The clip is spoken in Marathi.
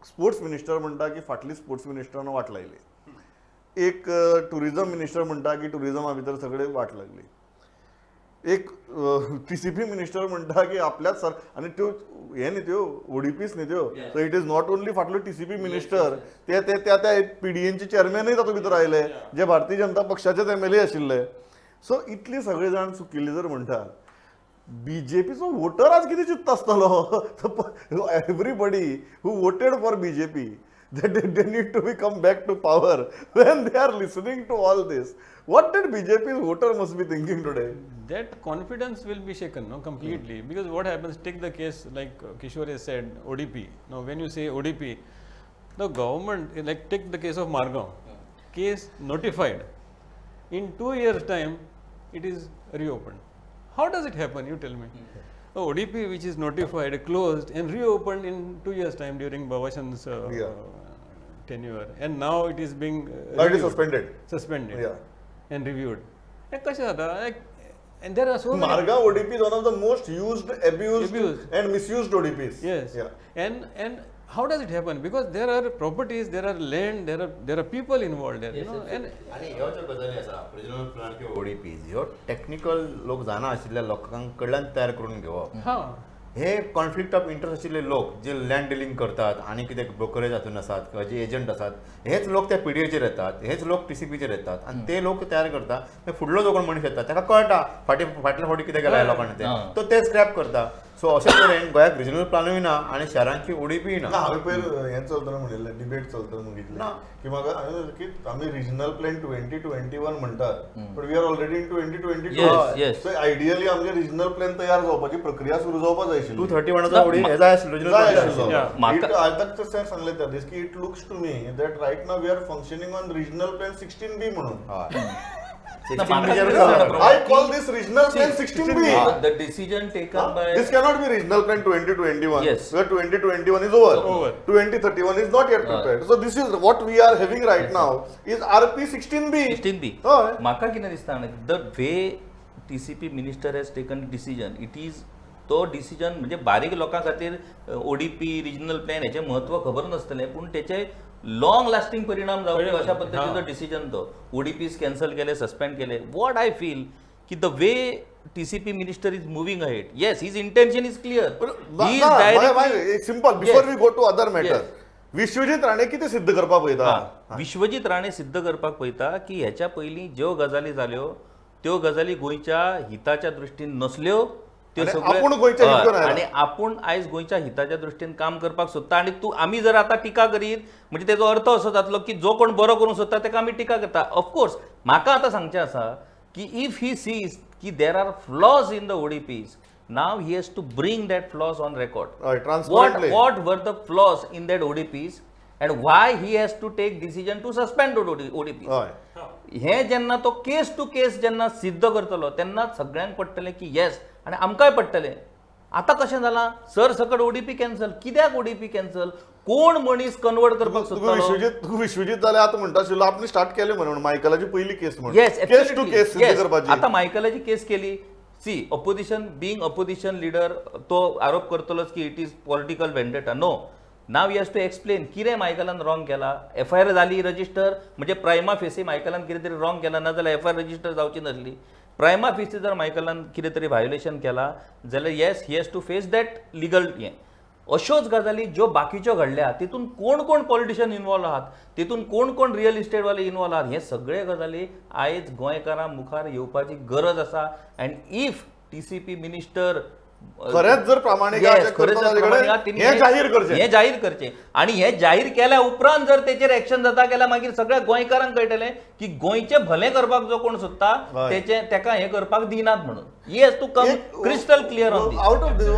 स्पोर्ट्स मिनिस्टर म्हणटा की फाटली स्पोर्ट्स मिनिस्टरान वाट लायली, एक टुरिझम मिनिस्टर म्हणटा की टुरिझमा भितर सगळे वाट लागली, एक TCP मिनिस्टर म्हणटा की आपल्याच सर आनी त्यो हे न्ही त्यो ODPs न्ही त्यो, so it is not only फाटलो TCP मिनिस्टर, ते त्या PDNचे चेअरमॅनूय तातूंत भितर आयले जे भारतीय जनता पक्षाचेच MLA आशिल्ले. सो इतली सगळे जाण चुकिल्ले जर म्हणटा BJPचो वोटर आज कितें चिंतता आसतलो? Everybody who voted for BJP that they need to be come back to power when they are listening to all this. What did BJP's voter must be thinking today? That confidence will be shaken, no, completely. Because what happens, take the case like Kishore has said, ODP. Now when you say ODP, the government, like take the case of Margaon, case notified. In 2 years time, it is reopened. How does it happen? You tell me. The ODP which is notified, closed and reopened in 2 years time during Babachan's tenure, and now it is being it is suspended, and reviewed. And there are so many. Marga ODP is one of the most used, abused and misused ODPs. Yes. And how does it happen? Because there are properties, there are land, there are people involved there. Yes, you know, and ह्यो ज्यो गजाली आसा रिजनल प्लॅन किंवा ODPs ह्यो टेक्निकल लोक जाणा आशिल्ल्या लोकांकडल्यान तयार करून घेवप. हे कॉन्फ्लिक्ट ऑफ इंटरेस्ट आशिल्ले लोक जे लँड डिलिंग करतात आणि कितें ब्रोकरेज हातून आसात किंवा जे एजंट आसात हेच लोक त्या PDAचेर येतात, हेच लोक TCPचेर येतात आणि ते लोक तयार करतात. फुडलो जो कोण मनीस येता ताका कळटा फाटल्या फावटी कितें केलां लोकांनी तो ते स्क्रॅप करता. सो अशे तरेन गोंयाक रिजनल प्लॅनूय ना आणि शहरांची ODP ना. हांवें पयर हें चलतना म्हणिल्लें डिबेट चलतना म्हणिल्लें की म्हाका की आमी रिजनल प्लॅन 2021 म्हणटात but we are already in 2022. So ideally आमगे रिजनल प्लॅन तयार जावपाची प्रक्रिया सुरू जावपाक जाय आशिल्ली. 231 हे जाय आशिल्लो रिजनल प्लॅन. आतां ते सांगले त्या दीस की it looks to me that right now we are functioning on regional plan 16B म्हणून. I call this regional plan 16B. The decision taken by this cannot be regional plan 2021. Yes. Where 2021 is over. 2031 is not yet prepared. So this is what we are having right now is RP 16B. 16B. म्हाका कितें दिसता the way TCP minister has taken decision, it is तो डिसिजन म्हणजे बारीक लोकां खातीर ODP रिजनल प्लॅन हेचे महत्व खबर नासतलें पूण तेचे लॉंग लास्टिंग परिणाम जावचे अशा पद्दतीचो डिसिजन तो. ODPs कॅन्सल केले, सस्पेंड केले. वॉट आय फील की the way TCP minister is moving ahead. Yes, his intention is clear. He is directly simple. Before we go to other matter, Vishwajit Rane कितें सिद्ध करपाक पळयता? विश्वजीत राणे सिद्ध करपाक पळयता की हेच्या पयलीं ज्यो गजाली जाल्यो त्यो गजाली गोंयच्या हिताच्या दृश्टीन नसल्यो, त्यो सगळ्यो आणि आपूण आयज गोंयच्या हिताच्या दृश्टीन काम करपाक सोदता. आणि तूं आमी जर आतां टिका करीत म्हणजे तेजो अर्थ असो जातलो की जो कोण बरो करूंक सोदता ताका आमी टिका करता. ऑफकोर्स म्हाका आतां सांगचें आसा की इफ ही सीज की there are flaws in the ODPs, now he has to bring that flaws on record. What were the flaws in that ODPs and why he has to take decision to suspend ODPs. हे जेन्ना तो केस टू केस जेन्ना सिद्ध करतलो तेन्ना सगळ्यांक पडटलें की येस आणि आमकांय पडटलें. आतां कशें जालां सर सकट ODP कॅन्सल. कित्याक ODP कॅन्सल? कोण मनीस कन्वर्ट करपाक सोदतालो? विश्वजीत जाल्यार आतां म्हणटा आशिल्लो आपण स्टार्ट केलें म्हणून मायकलाची पयली केस म्हणून. येस, केस टू केस सिद्ध करपाची. आतां मायकलाची केस केली. See opposition being opposition leader तो आरोप करतलोच की it is political vendetta. No, now he has to explain कितें मायकलान रॉंग केला. FIR जाली रजिस्टर म्हणजे प्रायमा फेसी मायकलान कितें तरी रॉंग केला ना जाल्यार FIR रजिस्टर जावची नासली. प्रायमा फेसी जर मायकलान कितें तरी व्हायोलेशन केला जाल्यार yes he has to face that legal हें. अश्योच गजाली ज्यो बाकीच्यो घडल्या तितून कोण कोण पॉलिटिशियन इन्वॉल्व आहात, तितून कोण कोण रियल इस्टेटवाले इन्वॉल्व आहात, हे सगळे गजाली आयज गोंयकारां मुखार येवपाची गरज आसा. अँड इफ TCP मिनिस्टर खरेंच जर प्रामाणीक हे जाहीर करचे आणि हे जाहीर केल्या उपरांत जर तेचेर एक्शन जाता जाल्यार मागीर सगळ्या गोंयकारांक कळटलें की गोंयचे भलें करपाक जो कोण सोदता तेका हे करपाक दिनात म्हणून. He has to come crystal clear on this.